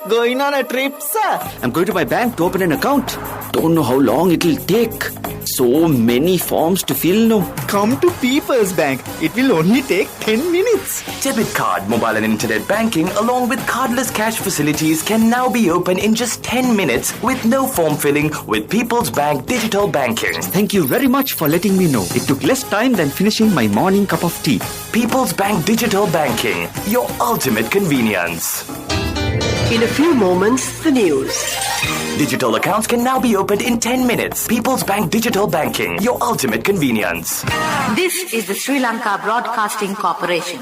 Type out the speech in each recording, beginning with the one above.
Going on a trip, sir? I'm going to my bank to open an account. Don't know how long it'll take. So many forms to fill now. Come to People's Bank. It will only take 10 minutes. Debit card, mobile and internet banking along with cardless cash facilities can now be opened in just 10 minutes with no form filling with People's Bank Digital Banking. Thank you very much for letting me know. It took less time than finishing my morning cup of tea. People's Bank Digital Banking, your ultimate convenience. In a few moments, the news. Digital accounts can now be opened in 10 minutes. People's Bank Digital Banking, your ultimate convenience. This is the Sri Lanka Broadcasting Corporation.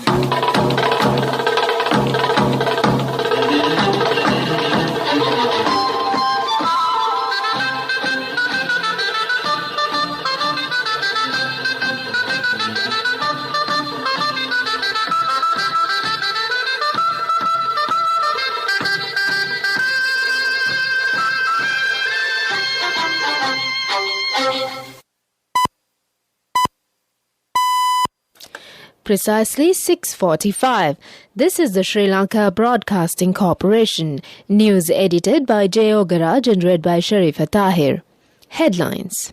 Precisely 6:45. This is the Sri Lanka Broadcasting Corporation. News edited by J. Ogaraj and read by Sharifa Tahir. Headlines.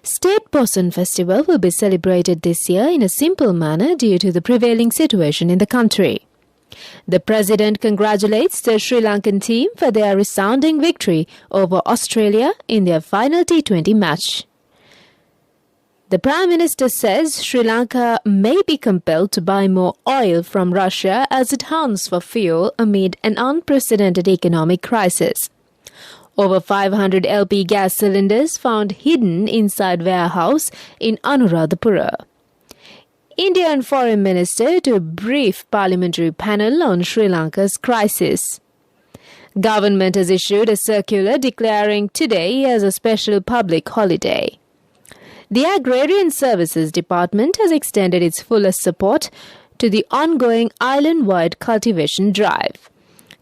State Poson Festival will be celebrated this year in a simple manner due to the prevailing situation in the country. The President congratulates the Sri Lankan team for their resounding victory over Australia in their final T20 match. The Prime Minister says Sri Lanka may be compelled to buy more oil from Russia as it hunts for fuel amid an unprecedented economic crisis. Over 500 LP gas cylinders found hidden inside warehouse in Anuradhapura. Indian Foreign Minister to brief parliamentary panel on Sri Lanka's crisis. Government has issued a circular declaring today as a special public holiday. The Agrarian Services Department has extended its fullest support to the ongoing island-wide cultivation drive.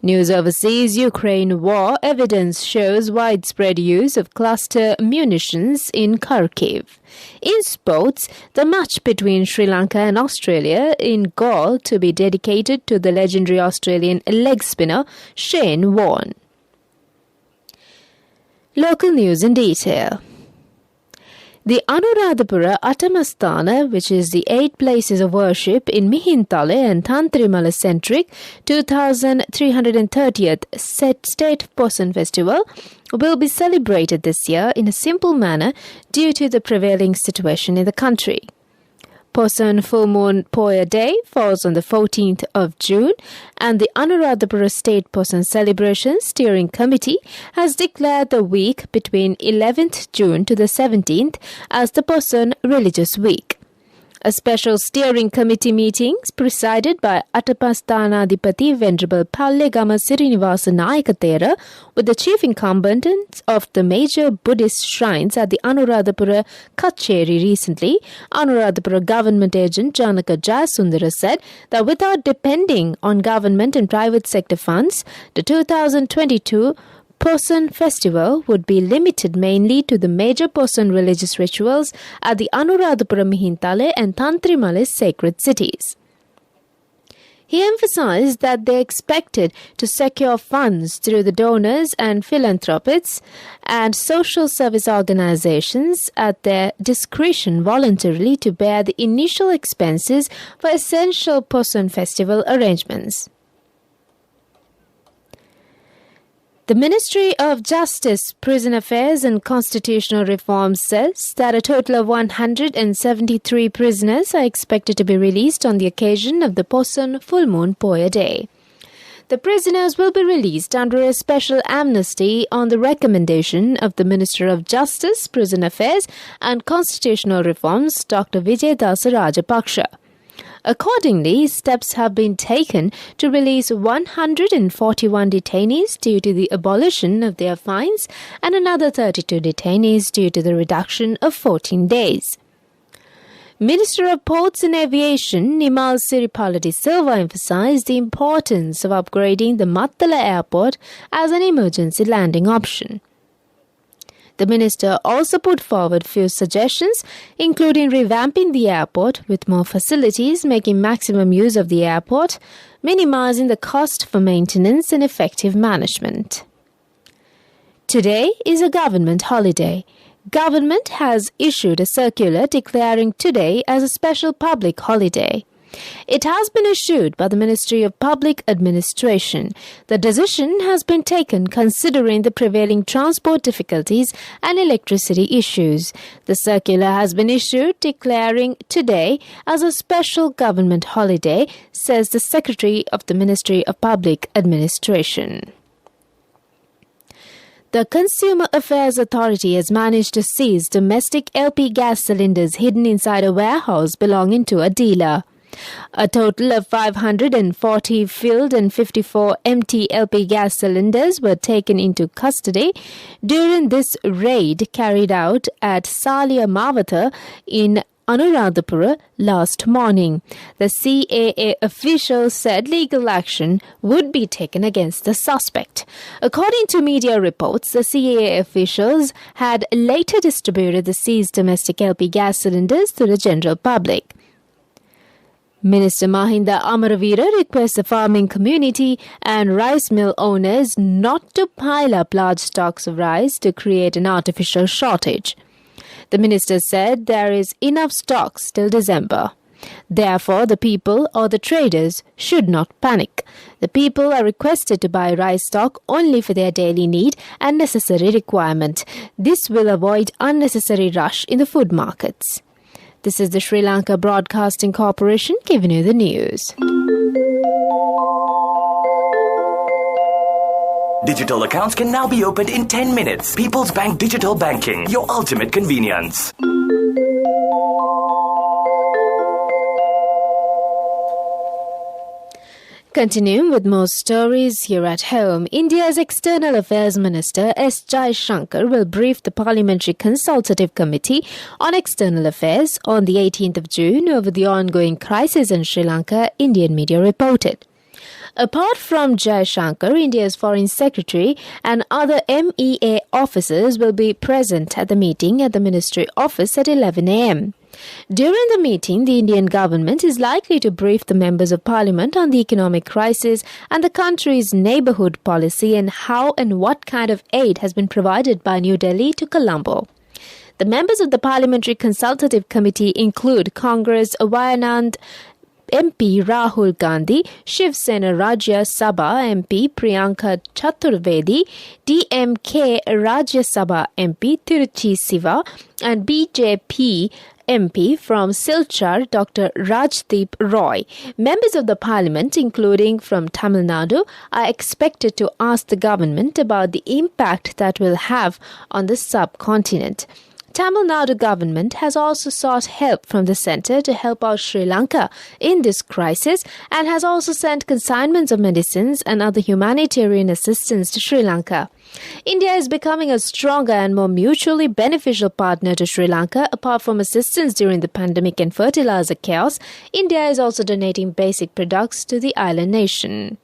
News overseas, Ukraine war evidence shows widespread use of cluster munitions in Kharkiv. In sports, the match between Sri Lanka and Australia in Galle to be dedicated to the legendary Australian leg spinner Shane Warne. Local news in detail. The Anuradhapura Atamasthana, which is the 8 places of worship in Mihintale and Tantrimala-centric 2330th State Poson Festival, will be celebrated this year in a simple manner due to the prevailing situation in the country. Poson Full Moon Poya Day falls on the 14th of June, and the Anuradhapura State Poson Celebration Steering Committee has declared the week between 11th June to the 17th as the Poson Religious Week. A special steering committee meeting presided by Atapasthanadipati Venerable Pallegama Sirinivasa Nayakathera with the chief incumbents of the major Buddhist shrines at the Anuradhapura Kacheri recently, Anuradhapura government agent Janaka Jayasundara said that without depending on government and private sector funds, the 2022 Poson Festival would be limited mainly to the major Poson religious rituals at the Anuradhapura, Mihintale and Tantrimala sacred cities. He emphasized that they expected to secure funds through the donors and philanthropists and social service organizations at their discretion voluntarily to bear the initial expenses for essential Poson Festival arrangements. The Ministry of Justice, Prison Affairs and Constitutional Reforms says that a total of 173 prisoners are expected to be released on the occasion of the Poson Full Moon Poya Day. The prisoners will be released under a special amnesty on the recommendation of the Minister of Justice, Prison Affairs and Constitutional Reforms, Dr. Vijayadasa Rajapaksa. Accordingly, steps have been taken to release 141 detainees due to the abolition of their fines and another 32 detainees due to the reduction of 14 days. Minister of Ports and Aviation Nimal Siripala de Silva emphasized the importance of upgrading the Mattala Airport as an emergency landing option. The minister also put forward few suggestions, including revamping the airport with more facilities, making maximum use of the airport, minimizing the cost for maintenance and effective management. Today is a government holiday. Government has issued a circular declaring today as a special public holiday. It has been issued by the Ministry of Public Administration. The decision has been taken considering the prevailing transport difficulties and electricity issues. The circular has been issued declaring today as a special government holiday, says the Secretary of the Ministry of Public Administration. The Consumer Affairs Authority has managed to seize domestic LP gas cylinders hidden inside a warehouse belonging to a dealer. A total of 540 filled and 54 empty LP gas cylinders were taken into custody during this raid carried out at Salia Mavata in Anuradhapura last morning. The CAA officials said legal action would be taken against the suspect. According to media reports, the CAA officials had later distributed the seized domestic LP gas cylinders to the general public. Minister Mahinda Amaravira requests the farming community and rice mill owners not to pile up large stocks of rice to create an artificial shortage. The minister said there is enough stocks till December. Therefore, the people or the traders should not panic. The people are requested to buy rice stock only for their daily need and necessary requirement. This will avoid unnecessary rush in the food markets. This is the Sri Lanka Broadcasting Corporation giving you the news. Digital accounts can now be opened in 10 minutes. People's Bank Digital Banking, your ultimate convenience. Continuing with more stories here at home, India's External Affairs Minister S. Jaishankar will brief the Parliamentary Consultative Committee on External Affairs on the 18th of June over the ongoing crisis in Sri Lanka, Indian media reported. Apart from Jaishankar, India's Foreign Secretary and other MEA officers will be present at the meeting at the Ministry office at 11 a.m. During the meeting, the Indian government is likely to brief the members of parliament on the economic crisis and the country's neighbourhood policy and how and what kind of aid has been provided by New Delhi to Colombo. The members of the Parliamentary Consultative Committee include Congress Wayanad MP Rahul Gandhi, Shiv Sena Rajya Sabha MP Priyanka Chaturvedi, DMK Rajya Sabha MP Tiruchi Siva, and BJP MP from Silchar, Dr. Rajdeep Roy. Members of the parliament, including from Tamil Nadu, are expected to ask the government about the impact that will have on the subcontinent. Tamil Nadu government has also sought help from the centre to help out Sri Lanka in this crisis and has also sent consignments of medicines and other humanitarian assistance to Sri Lanka. India is becoming a stronger and more mutually beneficial partner to Sri Lanka. Apart from assistance during the pandemic and fertilizer chaos, India is also donating basic products to the island nation.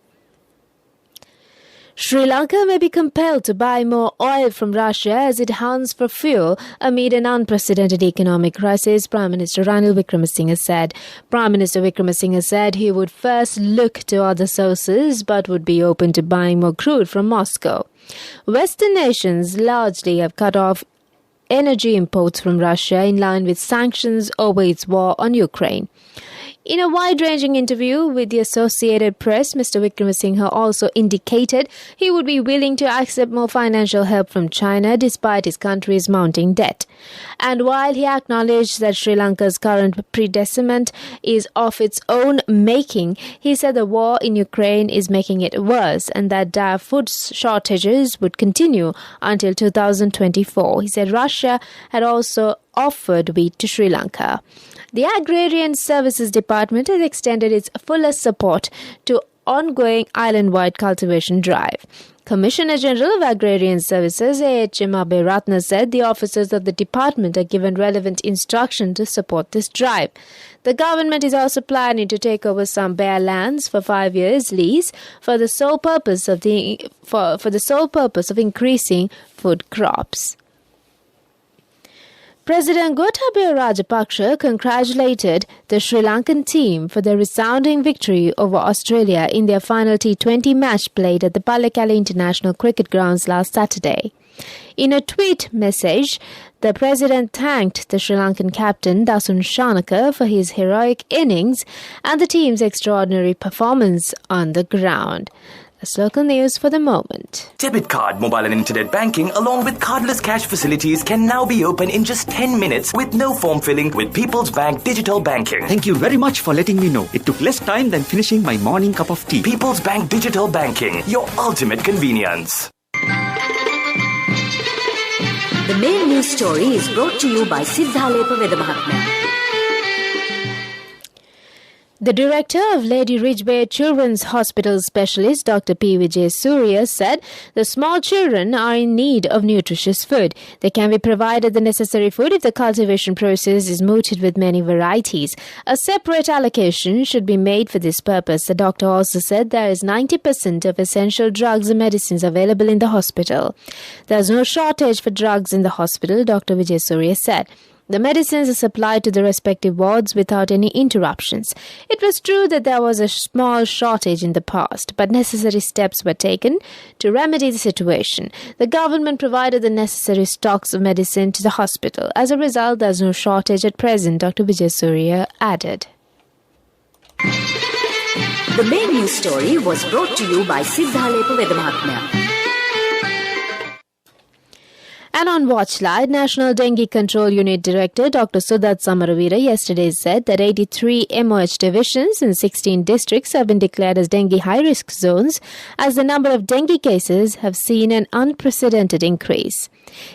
Sri Lanka may be compelled to buy more oil from Russia as it hunts for fuel amid an unprecedented economic crisis, Prime Minister Ranil Wickremesinghe said. Prime Minister Wickremesinghe said he would first look to other sources but would be open to buying more crude from Moscow. Western nations largely have cut off energy imports from Russia in line with sanctions over its war on Ukraine. In a wide-ranging interview with the Associated Press, Mr. Wickremesinghe also indicated he would be willing to accept more financial help from China despite his country's mounting debt. And while he acknowledged that Sri Lanka's current predicament is of its own making, he said the war in Ukraine is making it worse and that dire food shortages would continue until 2024. He said Russia had also offered wheat to Sri Lanka. The Agrarian Services Department has extended its fullest support to ongoing island-wide cultivation drive. Commissioner General of Agrarian Services A.H.M. Abhiratna said the officers of the department are given relevant instruction to support this drive. The government is also planning to take over some bare lands for 5 years lease for the sole purpose of increasing food crops. President Gotabaya Rajapaksa congratulated the Sri Lankan team for their resounding victory over Australia in their final T20 match played at the Pallekele International Cricket Grounds last Saturday. In a tweet message, the president thanked the Sri Lankan captain Dasun Shanaka for his heroic innings and the team's extraordinary performance on the ground. That's local news for the moment. Debit card, mobile and internet banking along with cardless cash facilities can now be open in just 10 minutes with no form filling with People's Bank Digital Banking. Thank you very much for letting me know. It took less time than finishing my morning cup of tea. People's Bank Digital Banking, your ultimate convenience. The main news story is brought to you by Siddhalepa Vedamahatmya. The director of Lady Ridgeway Children's Hospital specialist, Dr. P. Vijay Surya, said the small children are in need of nutritious food. They can be provided the necessary food if the cultivation process is mooted with many varieties. A separate allocation should be made for this purpose. The doctor also said there is 90% of essential drugs and medicines available in the hospital. There is no shortage for drugs in the hospital, Dr. Vijay Surya said. The medicines are supplied to the respective wards without any interruptions. It was true that there was a small shortage in the past, but necessary steps were taken to remedy the situation. The government provided the necessary stocks of medicine to the hospital. As a result, there is no shortage at present, Dr. Vijay Surya added. The main news story was brought to you by Siddhalepa Vedamahatmya. And on Watchlight, National Dengue Control Unit Director Dr. Sudat Samaravira yesterday said that 83 MOH divisions in 16 districts have been declared as dengue high-risk zones as the number of dengue cases have seen an unprecedented increase.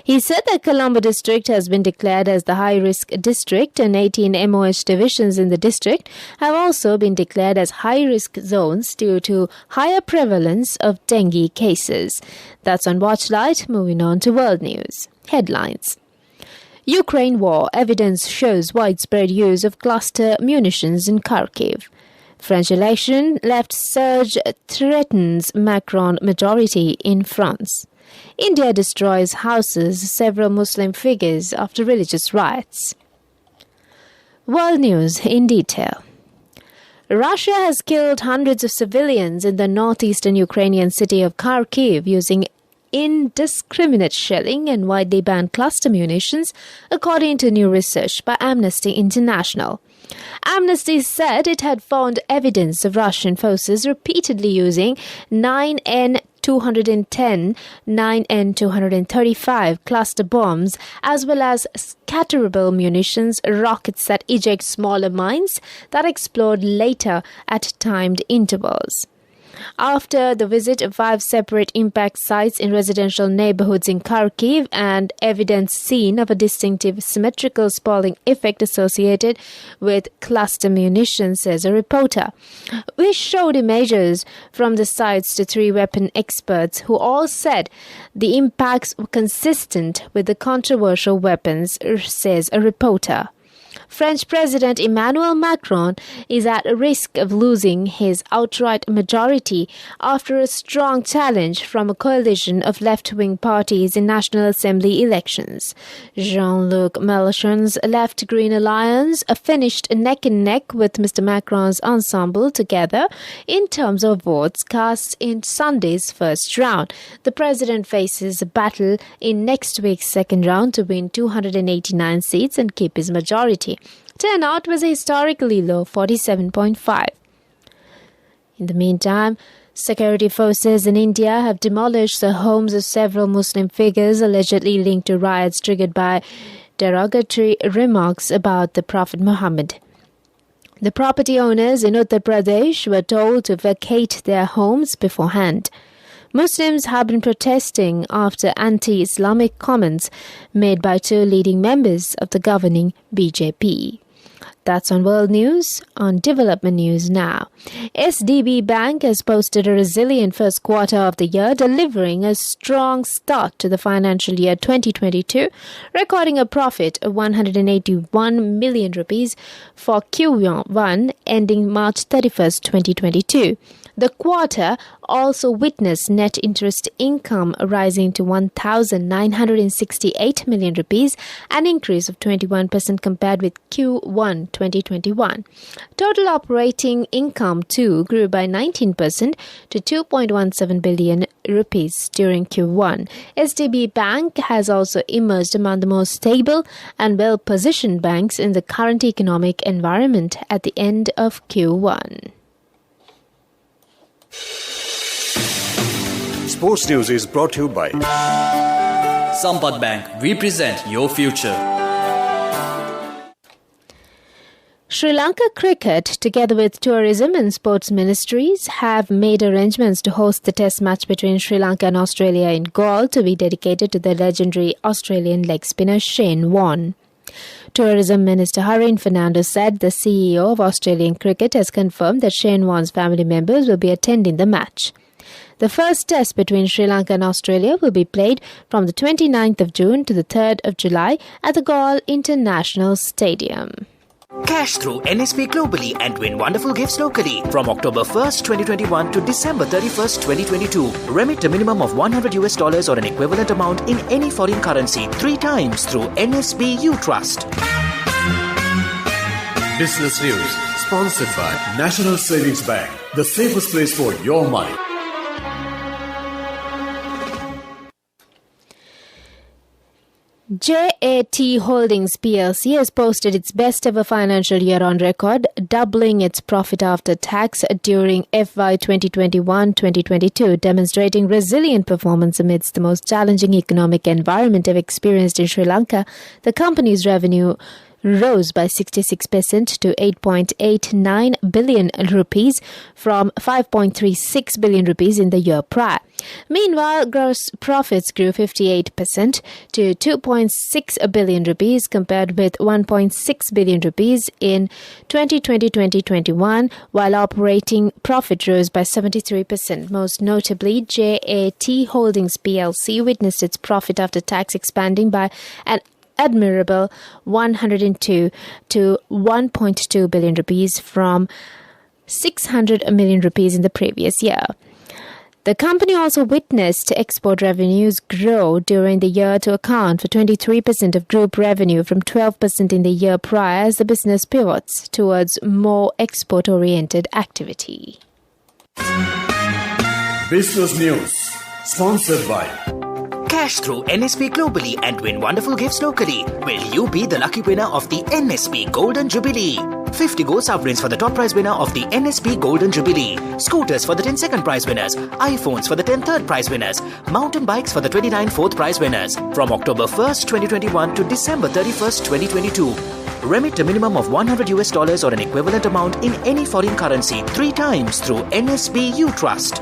He said that Colombo district has been declared as the high-risk district and 18 MOH divisions in the district have also been declared as high-risk zones due to higher prevalence of dengue cases. That's on Watchlight. Moving on to world news. Headlines. Ukraine war. Evidence shows widespread use of cluster munitions in Kharkiv. French election. Left surge threatens Macron majority in France. India destroys houses, several Muslim figures after religious riots. World news in detail. Russia has killed hundreds of civilians in the northeastern Ukrainian city of Kharkiv using indiscriminate shelling and widely banned cluster munitions, according to new research by Amnesty International. Amnesty said it had found evidence of Russian forces repeatedly using 9N-210, 9N-235 cluster bombs, as well as scatterable munitions, rockets that eject smaller mines that explode later at timed intervals. After the visit of 5 separate impact sites in residential neighborhoods in Kharkiv and evidence seen of a distinctive symmetrical spalling effect associated with cluster munitions, says a reporter. We showed images from the sites to 3 weapon experts who all said the impacts were consistent with the controversial weapons, says a reporter. French President Emmanuel Macron is at risk of losing his outright majority after a strong challenge from a coalition of left-wing parties in National Assembly elections. Jean-Luc Mélenchon's Left Green Alliance finished neck and neck with Mr. Macron's ensemble together in terms of votes cast in Sunday's first round. The president faces a battle in next week's second round to win 289 seats and keep his majority. Turnout was a historically low 47.5. In the meantime, security forces in India have demolished the homes of several Muslim figures allegedly linked to riots triggered by derogatory remarks about the Prophet Muhammad. The property owners in Uttar Pradesh were told to vacate their homes beforehand. Muslims have been protesting after anti-Islamic comments made by 2 leading members of the governing BJP. That's on World News. On Development News now. SDB Bank has posted a resilient first quarter of the year, delivering a strong start to the financial year 2022, recording a profit of 181 million rupees for Q1 ending March 31st, 2022. The quarter also witnessed net interest income rising to 1,968 million rupees, an increase of 21% compared with Q1 2021. Total operating income too grew by 19% to 2.17 billion rupees during Q1. SDB Bank has also emerged among the most stable and well-positioned banks in the current economic environment at the end of Q1. Sports News is brought to you by Sampath Bank. We present your future. Sri Lanka Cricket, together with Tourism and Sports Ministries, have made arrangements to host the test match between Sri Lanka and Australia in Galle to be dedicated to the legendary Australian leg spinner Shane Warne. Tourism Minister Harin Fernando said the CEO of Australian Cricket has confirmed that Shane Warne's family members will be attending the match. The first test between Sri Lanka and Australia will be played from the 29th of June to the 3rd of July at the Galle International Stadium. Cash through NSP globally and win wonderful gifts locally. From October 1st, 2021 to December 31st, 2022. Remit a minimum of $100 or an equivalent amount in any foreign currency 3 times through NSB U Trust. Business News, sponsored by National Savings Bank, the safest place for your money. JAT Holdings PLC has posted its best ever financial year on record, doubling its profit after tax during FY 2021-2022, demonstrating resilient performance amidst the most challenging economic environment ever experienced in Sri Lanka. The company's revenue rose by 66% to 8.89 billion rupees from 5.36 billion rupees in the year prior. Meanwhile, gross profits grew 58% to 2.6 billion rupees compared with 1.6 billion rupees in 2020-2021, while operating profit rose by 73%. Most notably, JAT Holdings PLC witnessed its profit after tax expanding by an admirable 102 to 1.2 billion rupees from 600 million rupees in the previous year. The company also witnessed export revenues grow during the year to account for 23% of group revenue from 12% in the year prior as the business pivots towards more export-oriented activity. Business News, sponsored by Cash through NSP globally and win wonderful gifts locally. Will you be the lucky winner of the NSP Golden Jubilee? 50 gold sovereigns for the top prize winner of the NSP Golden Jubilee. Scooters for the 10 second prize winners. iPhones for the 10 third prize winners. Mountain bikes for the 29 fourth prize winners. From October 1st, 2021 to December 31st, 2022. Remit a minimum of $100 or an equivalent amount in any foreign currency 3 times through NSB U Trust.